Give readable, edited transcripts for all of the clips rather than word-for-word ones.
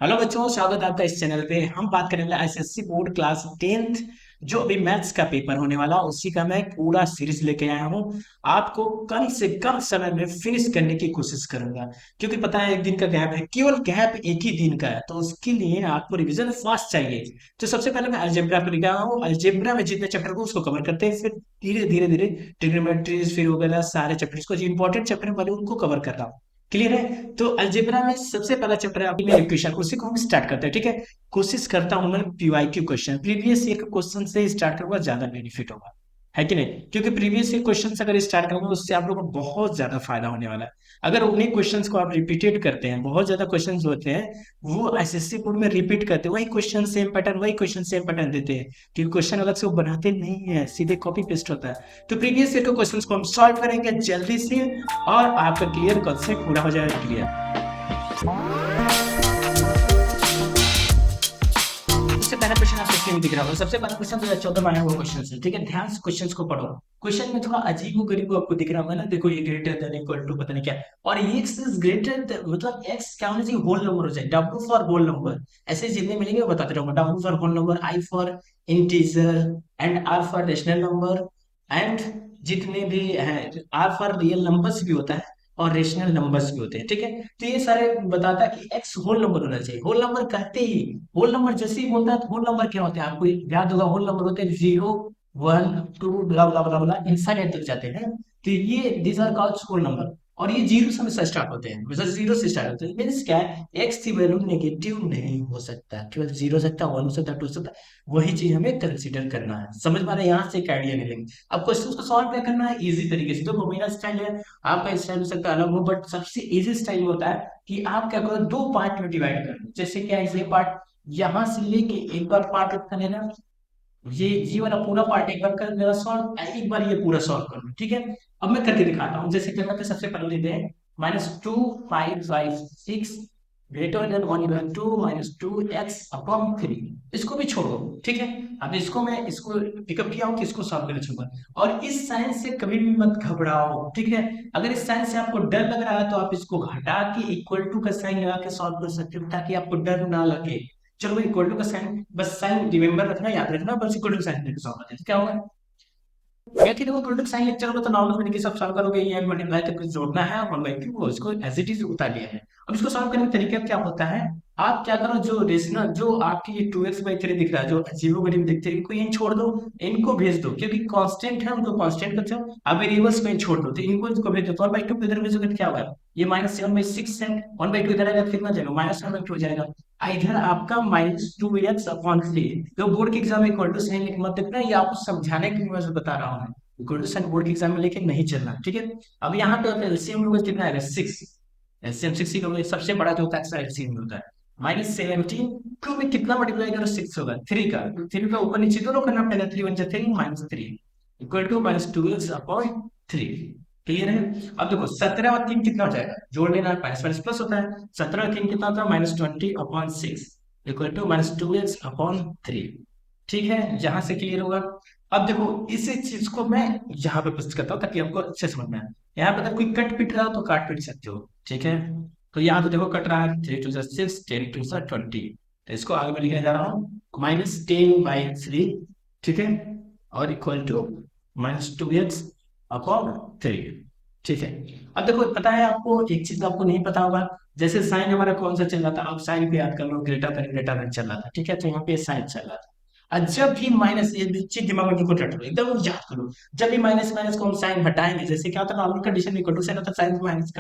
Hello बच्चों, स्वागत है आपका इस चैनल पे। हम बात करेंगे एसएससी बोर्ड क्लास 10th जो अभी मैथ्स का पेपर होने वाला, उसी का मैं एक पूरा सीरीज लेके आया हूँ। आपको कम से कम समय में फिनिश करने की कोशिश करूंगा, क्योंकि पता है एक दिन का गैप है, केवल गैप एक ही दिन का है, तो उसके लिए आपको रिवीजन फास्ट चाहिए। तो सबसे पहले मैं अलजेब्रा पर लेके आया हूँ। अलजेब्रा में जितने चैप्टर को उसको कवर करते हैं, फिर धीरे धीरे धीरे ट्रिग्नोमेट्रीज फिर वगैरह सारे चैप्टर्स को, जो इंपॉर्टेंट चैप्टर वाले उनको कवर कर रहा हूँ। क्लियर है? तो अलजेब्रा में सबसे पहला चैप्टर है अभी मेरे इक्वेशन, उसी को हम स्टार्ट करते हैं। ठीक है, कोशिश करता हूं मैं पीवाईक्यू क्वेश्चन, प्रीवियस ईयर के क्वेश्चन से स्टार्ट करूंगा, ज्यादा बेनिफिट होगा, है कि नहीं? क्योंकि प्रीवियस ईयर क्वेश्चन अगर स्टार्ट करूंगा उससे आप लोगों को बहुत ज्यादा फायदा होने वाला है। अगर उन्हीं क्वेश्चंस को आप रिपीटेड करते हैं, बहुत ज्यादा क्वेश्चंस होते हैं वो एसएससी बोर्ड में रिपीट करते हैं, वही क्वेश्चन सेम पैटर्न, वही क्वेश्चन सेम पैटर्न देते हैं, क्योंकि क्वेश्चन अलग से वो बनाते नहीं है, सीधे कॉपी पेस्ट होता है। तो प्रीवियस ईयर के क्वेश्चंस को हम सॉल्व करेंगे जल्दी से, और आपका क्लियर कॉन्सेप्ट पूरा हो जाएगा। क्लियर? सबसे पहला क्वेश्चन आपको स्क्रीन में दिख रहा होगा। सबसे पहला क्वेश्चन 2014 में आया हुआ क्वेश्चन है। ठीक है, ध्यान से क्वेश्चन को पढ़ो। क्वेश्चन में थोड़ा अजीब गरीब आपको दिख रहा होगा ना, देखो ये ग्रेटर देन इक्वल टू पता नहीं क्या, और एक्स इज ग्रेटर मतलब एक्स क्या होना चाहिए, होल नंबर हो जाए, डब्ल्यू फॉर होल नंबर। ऐसे जितने मिलेंगे वो बताते रहूंगा। W for whole number, I for integer, and R for rational number, and जितने भी हैं, आर फॉर रियल नंबर्स भी होता है और रेशनल नंबर्स भी होते हैं। ठीक है, तो ये सारे बताता है कि एक्स होल नंबर होना चाहिए। होल नंबर कहते ही, होल नंबर जैसे ही बोलता है तो होल नंबर क्या होते हैं आपको याद होगा, होल नंबर होते हैं 0 1 2 ब्ला ब्ला ब्ला ब्ला इनफाइनाइट तक जाते हैं। तो ये these are called whole number, और ये जीरो से हमेशा स्टार्ट होते हैं, मतलब जीरो से स्टार्ट होते हैं। मीन्स क्या है, एक्स की वैल्यू नेगेटिव नहीं हो सकता, केवल जीरो हो सकता है, वन हो सकता है, टू हो सकता है। वही चीज हमें कंसिडर करना है। समझ पा रहे हैं? यहाँ से एक आइडिया मिलेंगे। अब क्वेश्चन को सॉल्व क्या करना है इजी तरीके से। तो मेरा स्टाइल है, आपका स्टाइल हो सकता है अलग हो, बट सबसे इजी स्टाइल होता है कि आप क्या करो, दो पार्ट में डिवाइड कर लो। जैसे क्या, इसे पार्ट यहां से लेके एक बार पार्ट कर लेना, ये वाला पूरा पार्ट एक बार कर मेरा सॉल्व, एक बार ये पूरा सॉल्व कर लो। ठीक है, अब मैं करके दिखाता हूँ। जैसे करना तो सबसे पहले लेते हैं -2 5 5 6 ग्रेटर देन 1/2 -2x/3। इसको भी छोड़ो। ठीक है, अब इसको मैं इसको पिकअप किया हूँ कि इसको सॉल्व करना चाहूंगा। और इस साइन से कभी भी मत घबराओ। ठीक है, अगर इस साइन से आपको डर लग रहा है तो आप इसको हटा के इक्वल टू का साइन लगा के सॉल्व कर सकते हो, ताकि आपको डर ना लगे। चलो भाई, इक्वल टू का साइन, बस साइन रिमेंबर रखना, याद रखना, बस इक्वल टू साइन लेके सॉल्व करते हैं। क्या होगा, क्या कि देखो इक्वल टू साइन लेक्चर होगा तो नॉर्मल तरीके से आप सॉल्व करोगे। ये मल्टीप्लाई करके जोड़ना है, और 1/2 को इसको एज इट इज उतार लिया है। अब इसको सॉल्व करने का तरीका क्या होता है, आप क्या करो, जो रेशनल जो आपकी ये 2x/3 दिख रहा है, जो जीरो गरीब दिखते हैं, इनको यहीं छोड़ दो, इनको भेज दो, क्योंकि कांस्टेंट है उनको कांस्टेंट करते हो। अब वेरिएबल्स में छोड़ दो, तो इनको इसको भेज दो। तो 1/2 को इधर भेजोगे तो क्या होगा, ये -7/6 है। 1/2 इधर आएगा तो कितना जाएगा, -1/2 हो जाएगा। इधर आपका -2x/3। तो बोर्ड के एग्जाम में इक्वल टू साइन लिख मत देखना, ये आपको समझाने के लिए मैं बता रहा हूँ। इक्वल टू साइन बोर्ड के एग्जाम में लेके नहीं चलना। ठीक है, अब यहाँ पे एलसीएम लोग कितना आएगा, 6। एलसीएम 6 का सबसे बड़ा जो होता है एलसीएम होता है। -17 टू में कितना मल्टीप्लाई करो, 6 होगा, 3 का, 3 का ऊपर नीचे दोनों करना पड़ेगा। 3 1 3 -3 इक्वल टू -2x/3। क्लियर है? अब देखो 17 और 3 कितना हो जाएगा, जोड़ लेना है, माइनस माइनस प्लस होता है। 17 और 3 कितना होता है, -20/6 इक्वल टू -2x/3। ठीक है, यहां से क्लियर होगा। अब देखो इसी चीज को मैं यहाँ पे प्रस्तुत करता हूँ ताकि आपको अच्छे समझ में आए। यहाँ पे अगर कोई कट पिट रहा हो तो काट पिट सकते हो। ठीक है, तो यहाँ तो देखो कट रहा है, 3 2 6 10 2 20। तो इसको आगे में लिखने जा रहा हूँ -10/3। ठीक है, और इक्वल टू -2x/3। ठीक है, अब देखो पता है आपको, एक चीज आपको नहीं पता होगा, जैसे साइन हमारा कौन सा चल रहा था, अब साइन पे याद कर लो, ग्रेटर देन चल रहा था। ठीक है, तो यहाँ पे साइन चल रहा था। और जब भी माइनस, ये चीज दिमाग में बिल्कुल रट लो, एकदम याद करो, जब भी माइनस माइनस को हम साइन हटाएंगे, जैसे क्या होता है नॉर्मल कंडीशन में इक्वल टू साइन होता है, साइन माइनस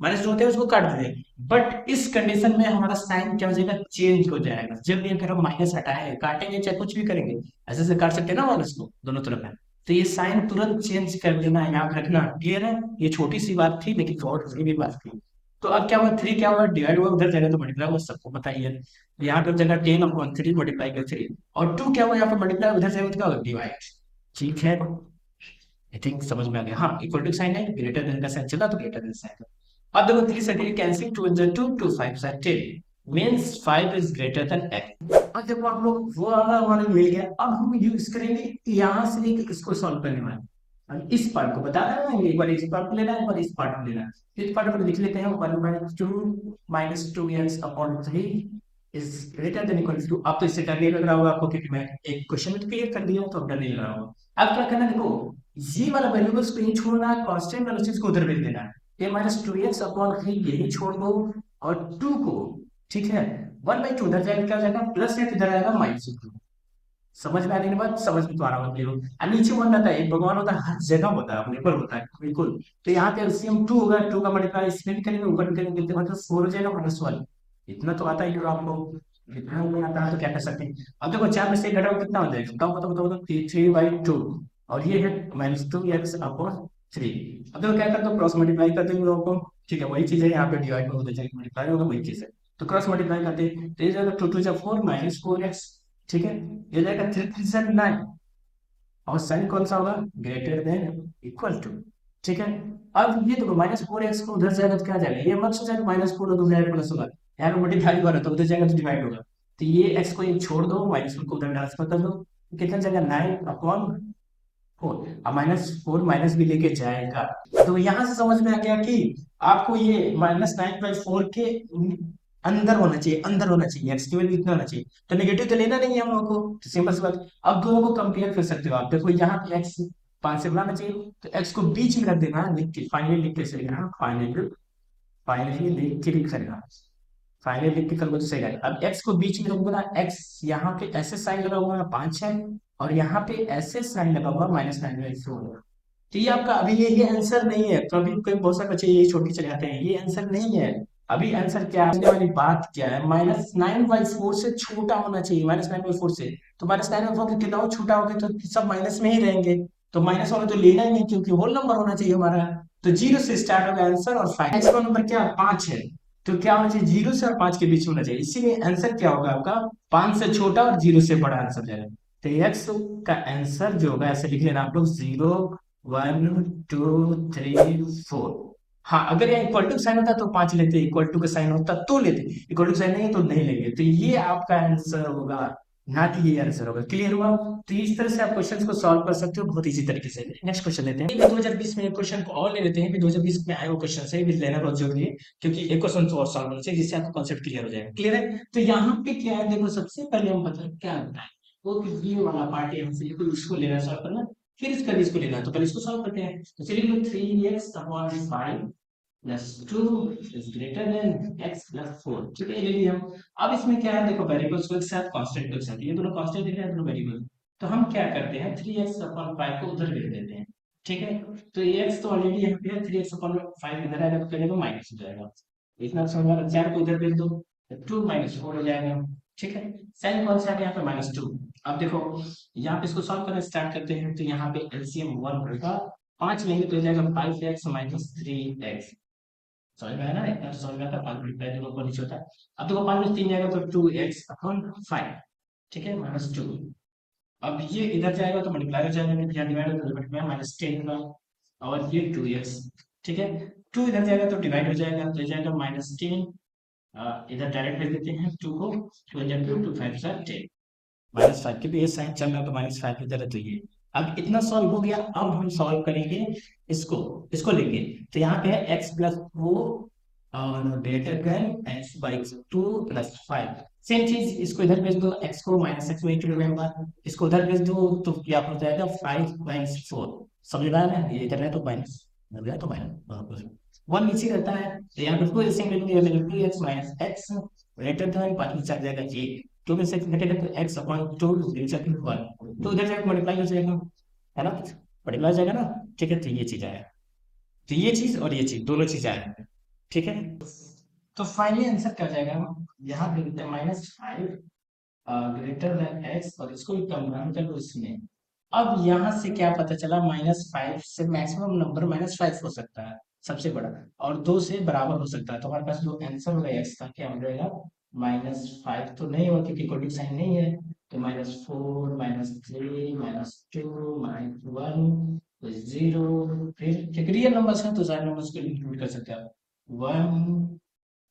माइनस जो होते हैं उसको काट देते हैं। बट इस कंडीशन में हमारा साइन क्या हो जाएगा, चेंज हो जाएगा। जब भी अगर हम माइनस हटाए, काटेंगे चाहे कुछ भी करेंगे, ऐसे से काट सकते हैं ना माइनस को दोनों तरफ है, तो ये साइन तुरंत चेंज कर लेना है, याद रखना। क्लियर है? ये छोटी सी बात थी, लेकिन बहुत जरूरी बात थी। तो अब क्या हुआ, 3 क्या हुआ, डिवाइड हुआ, उधर जगह तो मल्टीप्लाई हुआ, सबको पता ही है। यहाँ पर जगह 10/3 मल्टीप्लाई कर 3, और 2 क्या हुआ, यहाँ पर मल्टीप्लाई, उधर से क्या होगा, डिवाइड। ठीक है, आई थिंक समझ में आ गया। हाँ, इक्वल टू साइन है, ग्रेटर देन का साइन चला तो ग्रेटर देन साइन। अब देखो 3 से 3 कैंसिल, 2 × 2 2 5 से 10 means 5 is greater then x। अब देखो आप लोग वो वाला हमारे मिल गया। अब हम यूज करेंगे यहाँ से लेके इसको सॉल्व करने वाले। और इस पार्ट को बता रहा है, एक बार इस पार्ट को लेना है, एक बार इस पार्ट को लेना है। इस पार्ट को लिख लेते हैं, 1/2 minus 2x/3 is greater than equal to. अब तो इससे डर नहीं लग रहा होगा आपको, क्योंकि मैं एक क्वेश्चन में तो क्लियर कर दिया हूं, तो अब डर नहीं लग रहा होगा। अब क्या करना है, देखो ये वाला वेरिएबल्स को नहीं छोड़ना है, कांस्टेंट वाला चीज को उधर भेज देना है। ये -2x/3 यही छोड़ दो, और 2 को, ठीक है, 1/2 उधर जाएगा, क्या हो जाएगा, प्लस है, इधर आएगा -2। समझ में आने के बाद, समझ में तो आ रहा होगा बिल्कुल। नीचे वन रहता है, एक भगवान होता है, हर जगह होता है, अपने पर होता है बिल्कुल। तो यहाँ पे एलसीएम 2 होगा, 2 का मल्टीप्लाई इसमें भी करेंगे, ऊपर भी करेंगे, तो मतलब 4 हो जाएगा -1। इतना तो आता ही होगा आपको। इतना नहीं आता है तो क्या कर सकते हैं। अब देखो 4 में से घटाओ, कितना हो जाएगा, बताओ बताओ बताओ बताओ, 3/2। और ये है -2x/3। अब देखो क्या करते हो, क्रॉस मल्टीप्लाई कर देंगे लोगों को। ठीक है, वही चीज है यहाँ पे, डिवाइड में होता जाएगा, मल्टीप्लाई होगा, वही चीज है। तो क्रॉस मल्टीप्लाई करते हैं, तो ये जाएगा 2 2 4 -4x। ठीक है, ये जाएगा 3 3 से 9। और साइन कौन सा होगा, ग्रेटर देन इक्वल टू। ठीक है, अब ये देखो -4x को उधर जाएगा तो क्या जाएगा, ये मत सोचा -4 उधर जाएगा प्लस होगा। यहाँ पे मल्टीप्लाई हो रहा है तो उधर जाएगा तो डिवाइड होगा। तो ये x को ये छोड़ दो, -1 को उधर ट्रांसफर कर दो, तो कितना जाएगा 9/4। अब -4 माइनस भी लेके जाएगा। तो यहां से समझ में आ गया कि आपको ये -9/4 के अंदर होना चाहिए, अंदर होना चाहिए, एक्स की वैल्यू इतना होना चाहिए। तो नेगेटिव तो लेना नहीं है हम लोग को, तो सिंपल सी बात। अब दोनों को कंपेयर कर सकते हो आप, देखो यहाँ पे एक्स 5 से बनाना चाहिए, तो एक्स को बीच में रख देना, लिख के फाइनली लिख के चलेगा, फाइनली फाइनली लिख के भी करेगा, फाइनली लिख के करोगे तो सही रहेगा। अब एक्स को बीच में रखोगे ना, एक्स यहाँ पे ऐसे साइन लगा हुआ है 5 है, और यहाँ पे ऐसे साइन लगा हुआ -9/4। तो ये आपका अभी ये आंसर नहीं है। कभी कोई बहुत सारे बच्चे ये छोड़ के चले जाते हैं, ये आंसर नहीं है। अभी आंसर क्या है, आने वाली बात क्या है, -9/4 से छोटा होना चाहिए, -9/4 से। तो -9/4 से कितना छोटा होगा, तो सब माइनस में ही रहेंगे। तो माइनस वाला तो लेना ही नहीं, क्योंकि होल नंबर होना चाहिए हमारा। तो 0 से स्टार्ट होगा आंसर, और फाइव एक्स का नंबर क्या 5 है। तो क्या होना चाहिए, 0 से और 5 के बीच में होना चाहिए, इसीलिए आंसर क्या होगा आपका, 5 से छोटा और 0 से बड़ा आंसर जाएगा। तो एक्स का आंसर जो होगा, ऐसे लिख लेना आप लोग, 0 1 2 3 4। हाँ, अगर यहाँ इक्वल टू साइन होता तो 5 लेते, इक्वल टू का साइन होता तो लेते, इक्वल टू साइन नहीं है तो नहीं लेंगे। तो ये आपका आंसर होगा, ना कि ये आंसर होगा। क्लियर हुआ। तो इस तरह से आप क्वेश्चन को सॉल्व कर सकते हो बहुत इजी तरीके से। नेक्स्ट क्वेश्चन लेते हैं, 2020 में क्वेश्चन को और ले लेते हैं, 2020 में आए वो क्वेश्चन से भी लेना बहुत जरूरी है, क्योंकि एक क्वेश्चन तो और सॉल्व होना चाहिए, जिससे आपका कॉन्सेप्ट क्लियर हो जाएगा। क्लियर है। तो यहाँ पे क्या है, देखो सबसे पहले हम बता क्या होता है, वो ये वाला पार्ट है, हमसे ये उसको लेना सॉल्व करना, फिर इसको लेना है। तो पहले इसको सॉल्व करते हैं। तो चलिए 3x/5 plus 2 is greater then x+4। ठीक है, ये ले लिया हम। अब इसमें क्या है, देखो वेरिएबल्स को एक साथ, कांस्टेंट को एक साथ, ये दोनों कांस्टेंट दिख रहे हैं, दोनों वेरिएबल। तो हम क्या करते हैं, 3x/5 को उधर भेज देते हैं। ठीक है, तो ये x तो ऑलरेडी यहाँ पे है, 3x/5 इधर आएगा तो क्या जाएगा, माइनस हो जाएगा। इतना समझ में आ रहा है? 4 को इधर भेज दो, 2 -4 हो जाएगा। ठीक है, साइन कौन सा है यहाँ पे, -2। अब देखो यहाँ पे इसको सॉल्व करना स्टार्ट करते हैं, तो यहाँ पे एलसीएम 1 होगा, 5 लेंगे तो हो जाएगा 5x - 3x। समझ में आया ना, इतना तो समझ में आता है, 5 मल्टीप्लाई दोनों ऊपर नीचे होता है। अब देखो 5 में 3 जाएगा तो 2x/5। ठीक है, -2। अब ये इधर जाएगा तो मल्टीप्लाई हो जाएगा, यहाँ डिवाइड होगा तो मल्टीप्लाई, -10 का, और ये 2x। ठीक है, 2 इधर जाएगा तो डिवाइड हो जाएगा, तो जाएगा -10। इधर डायरेक्ट लिख देते हैं 2 को, 2 2 2 5 10, -5 के भी ये साइन चल रहा है तो -5 इधर है, तो ये। अब इतना सॉल्व हो गया, अब हम सॉल्व करेंगे इसको, इसको लेंगे। तो यहाँ पे है x+4 और ग्रेटर देन x/2 + 5। सेम चीज इसको इधर भेज दो, x को -x में इंटू होगा, इसको उधर भेज दो तो क्या हो जाएगा 5/4। समझ रहा है ना, ये इधर है तो माइनस, इधर है तो माइनस, 1 नीचे रहता है, तो यहाँ पे टू एलसीएम ले लूंगा, 2x - x ग्रेटर देन 5 में चल जाएगा 1। 2 में से x घटेगा तो x/2 डिविजन 1, तो उधर जाकर मल्टीप्लाई हो जाएगा, है ना, मल्टीप्लाई हो जाएगा ना। ठीक है, तो ये चीज आया, तो ये चीज और ये चीज दोनों चीज आया। ठीक है, तो फाइनली आंसर क्या हो जाएगा, यहाँ पे लिखते हैं -5 ग्रेटर देन x, और इसको भी कंबाइन कर लो इसमें। अब यहाँ से क्या पता चला, -5 से मैक्सिमम नंबर -5 हो सकता है, सबसे बड़ा, और 2 से बराबर हो सकता है। तो हमारे पास जो आंसर होगा x का क्या हो जाएगा, -5 तो नहीं होगा क्योंकि इक्वल टू साइन नहीं है, तो -4 -3 -2 -1 0। फिर क्योंकि रियल नंबर्स हैं तो सारे नंबर्स को इंक्लूड कर सकते हैं आप, 1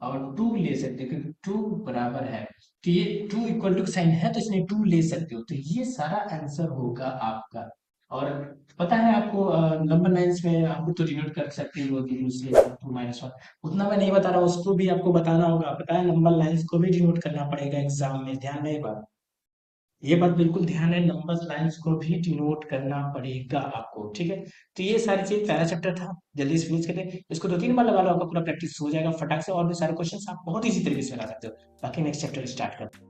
और 2 ले सकते हो, क्योंकि 2 बराबर है, तो ये 2 इक्वल टू साइन है तो इसमें 2 ले सकते हो। तो ये सारा आंसर होगा आपका, और पता है आपको नंबर लाइन्स में आपको तो डिनोट कर सकते हो कि दूसरे टू माइनस वन, उतना मैं नहीं बता रहा हूँ, उसको भी आपको बताना होगा। पता है नंबर लाइन्स को भी डिनोट करना पड़ेगा एग्जाम में, ध्यान है ये बात बिल्कुल ध्यान है, नंबर लाइन्स को भी डिनोट करना पड़ेगा आपको, ठीक है। तो ये सारी चीज पहला चैप्टर था, जल्दी से फिनिश करते हैं इसको, 2-3 बार लगा लो, आपका पूरा प्रैक्टिस हो जाएगा फटाक से, और भी सारे क्वेश्चन आप बहुत इजी तरीके से बना सकते हो। बाकी नेक्स्ट चैप्टर स्टार्ट करते हैं।